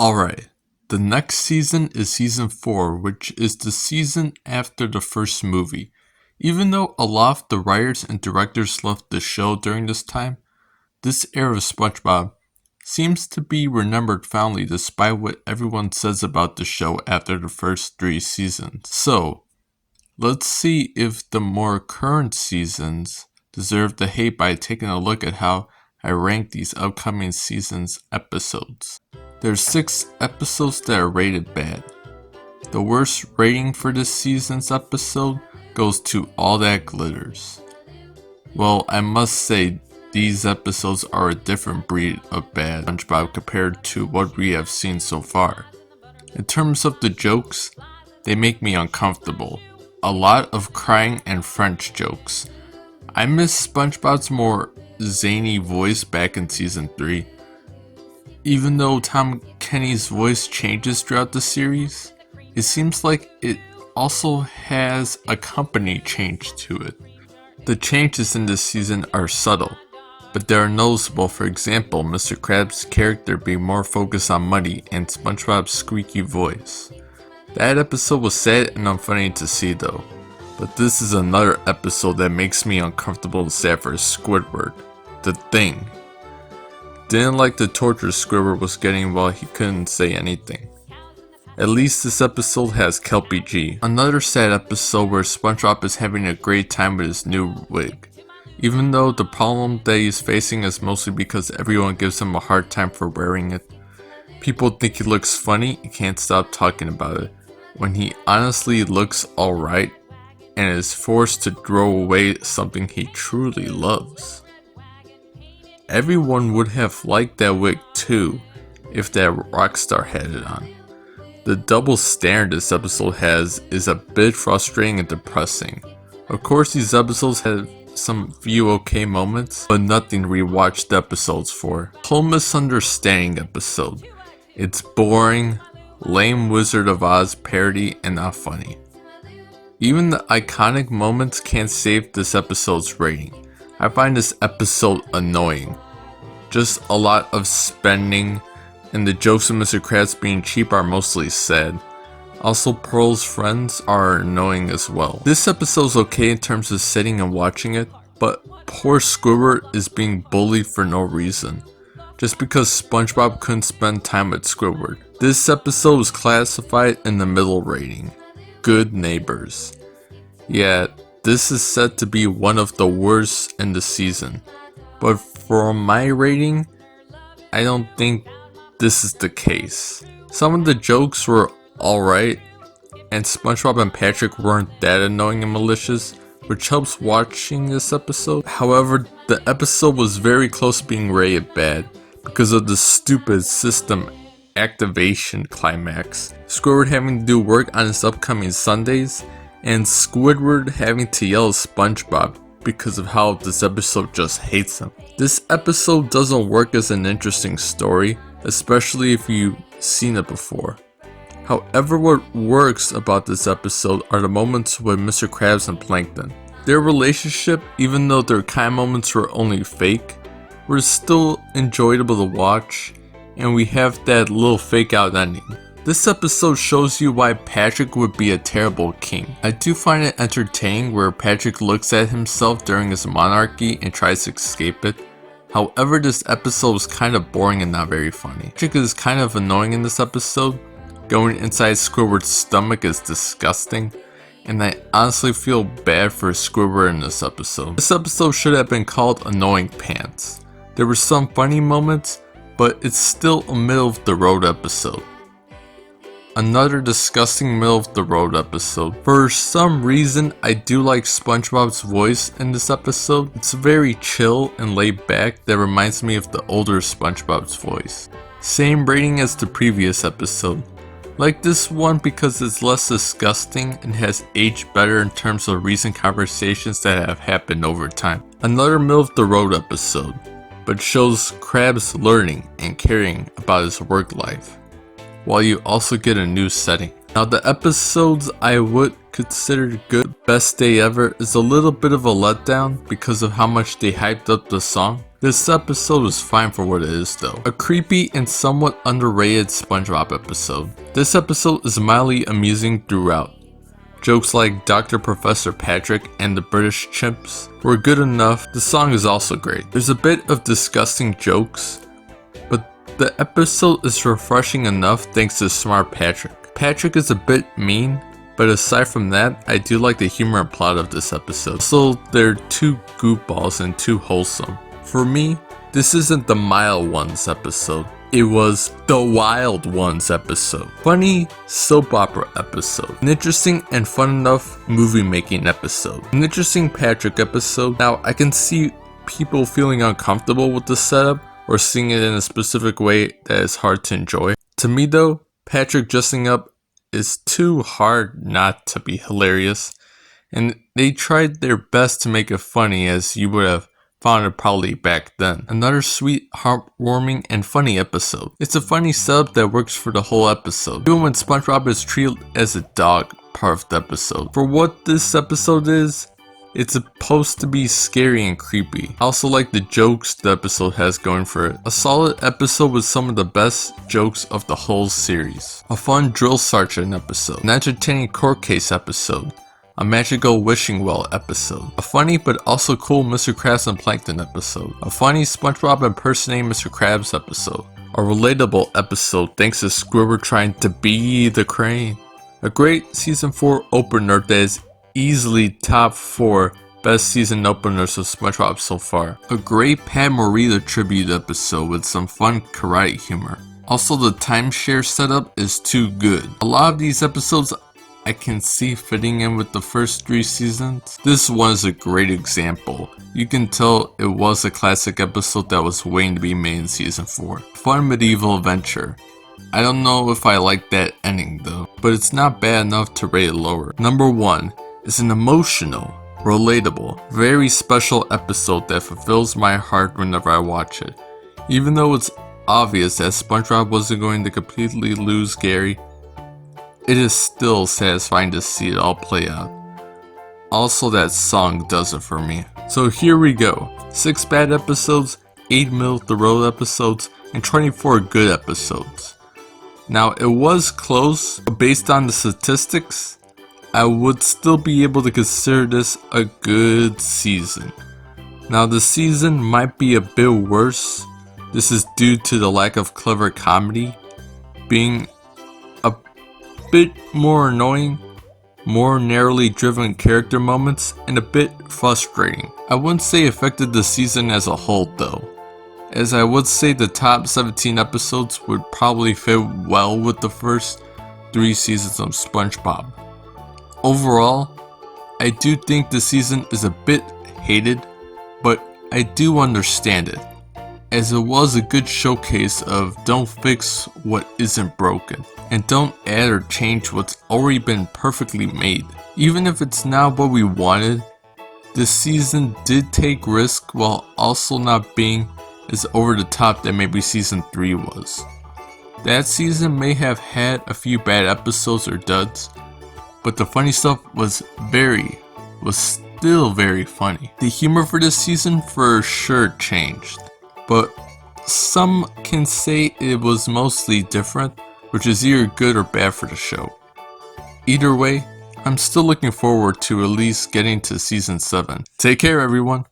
Alright, the next season is season 4, which is the season after the first movie. Even though a lot of the writers and directors left the show during this time, this era of SpongeBob seems to be remembered fondly despite what everyone says about the show after the first 3 seasons. So, let's see if the more current seasons deserve the hate by taking a look at how I rank these upcoming season's episodes. There's 6 episodes that are rated bad. The worst rating for this season's episode goes to All That Glitters. Well, I must say these episodes are a different breed of bad SpongeBob compared to what we have seen so far. In terms of the jokes, they make me uncomfortable. A lot of crying and French jokes. I miss SpongeBob's more zany voice back in season 3. Even though Tom Kenny's voice changes throughout the series, it seems like it also has a company change to it. The changes in this season are subtle, but they are noticeable. For example, Mr. Krabs' character being more focused on money and SpongeBob's squeaky voice. That episode was sad and unfunny to see though, but this is another episode that makes me uncomfortable and sad for Squidward, the Thing. Didn't like the torture Squidward was getting while he couldn't say anything. At least this episode has Kelpie G. Another sad episode where SpongeBob is having a great time with his new wig. Even though the problem that he's facing is mostly because everyone gives him a hard time for wearing it. People think he looks funny and can't stop talking about it, when he honestly looks alright and is forced to throw away something he truly loves. Everyone would have liked that wig too if that rock star had it on. The double standard this episode has is a bit frustrating and depressing. Of course these episodes have some few okay moments, but nothing to rewatch the episodes for. Whole misunderstanding episode. It's boring, lame Wizard of Oz parody and not funny. Even the iconic moments can't save this episode's rating. I find this episode annoying. Just a lot of spending, and the jokes of Mr. Krabs being cheap are mostly sad. Also, Pearl's friends are annoying as well. This episode's okay in terms of sitting and watching it, but poor Squidward is being bullied for no reason, just because SpongeBob couldn't spend time with Squidward. This episode is classified in the middle rating, Good Neighbors. Yeah, this is said to be one of the worst in the season, but for my rating, I don't think this is the case. Some of the jokes were alright, and SpongeBob and Patrick weren't that annoying and malicious, which helps watching this episode. However, the episode was very close to being rated bad because of the stupid system activation climax, Squidward having to do work on his upcoming Sundays, and Squidward having to yell at SpongeBob because of how this episode just hates him. This episode doesn't work as an interesting story, especially if you've seen it before. However, what works about this episode are the moments with Mr. Krabs and Plankton. Their relationship, even though their kind moments were only fake, were still enjoyable to watch, and we have that little fake out ending. This episode shows you why Patrick would be a terrible king. I do find it entertaining where Patrick looks at himself during his monarchy and tries to escape it. However, this episode is kind of boring and not very funny. Patrick is kind of annoying in this episode. Going inside Squidward's stomach is disgusting, and I honestly feel bad for Squidward in this episode. This episode should have been called Annoying Pants. There were some funny moments, but it's still a middle of the road episode. Another disgusting middle of the road episode. For some reason, I do like SpongeBob's voice in this episode. It's very chill and laid back that reminds me of the older SpongeBob's voice. Same rating as the previous episode. Like this one because it's less disgusting and has aged better in terms of recent conversations that have happened over time. Another middle of the road episode, but shows Krabs learning and caring about his work life, while you also get a new setting. Now the episodes I would consider good, Best Day Ever is a little bit of a letdown because of how much they hyped up the song. This episode is fine for what it is though. A creepy and somewhat underrated SpongeBob episode. This episode is mildly amusing throughout. Jokes like Dr. Professor Patrick and the British chimps were good enough. The song is also great. There's a bit of disgusting jokes, but the episode is refreshing enough thanks to smart Patrick. Patrick is a bit mean, but aside from that, I do like the humor and plot of this episode. So they're too goofballs and too wholesome. For me, this isn't the Mild Ones episode. It was the Wild Ones episode. Funny soap opera episode. An interesting and fun enough movie making episode. An interesting Patrick episode. Now I can see people feeling uncomfortable with the setup or seeing it in a specific way that is hard to enjoy. To me though, Patrick dressing up is too hard not to be hilarious, and they tried their best to make it funny as you would have found it probably back then. Another sweet, heartwarming, and funny episode. It's a funny setup that works for the whole episode, even when SpongeBob is treated as a dog part of the episode. For what this episode is, it's supposed to be scary and creepy. I also like the jokes the episode has going for it. A solid episode with some of the best jokes of the whole series. A fun drill sergeant episode. An entertaining court case episode. A magical wishing well episode. A funny but also cool Mr. Krabs and Plankton episode. A funny SpongeBob impersonating Mr. Krabs episode. A relatable episode thanks to Squidward trying to be the crane. A great season 4 opener that is easily top 4 best season openers of SpongeBob so far. A great Pat Morita tribute episode with some fun karate humor. Also, the timeshare setup is too good. A lot of these episodes I can see fitting in with the first 3 seasons. This one is a great example. You can tell it was a classic episode that was waiting to be made in season 4. Fun medieval adventure. I don't know if I like that ending though, but it's not bad enough to rate it lower. Number 1 is an emotional, relatable, very special episode that fulfills my heart whenever I watch it. Even though it's obvious that SpongeBob wasn't going to completely lose Gary, it is still satisfying to see it all play out. Also, that song does it for me. So here we go. 6 bad episodes, 8 middle of the road episodes, and 24 good episodes. Now, it was close, but based on the statistics, I would still be able to consider this a good season. Now, the season might be a bit worse. This is due to the lack of clever comedy, being a bit more annoying, more narrowly driven character moments, and a bit frustrating. I wouldn't say affected the season as a whole though, as I would say the top 17 episodes would probably fit well with the first 3 seasons of SpongeBob. Overall, I do think the season is a bit hated, but I do understand it, as it was a good showcase of don't fix what isn't broken, and don't add or change what's already been perfectly made. Even if it's not what we wanted, this season did take risk while also not being as over the top that maybe season 3 was. That season may have had a few bad episodes or duds, but the funny stuff was still very funny. The humor for this season for sure changed, but some can say it was mostly different, which is either good or bad for the show. Either way, I'm still looking forward to at least getting to season 7. Take care everyone!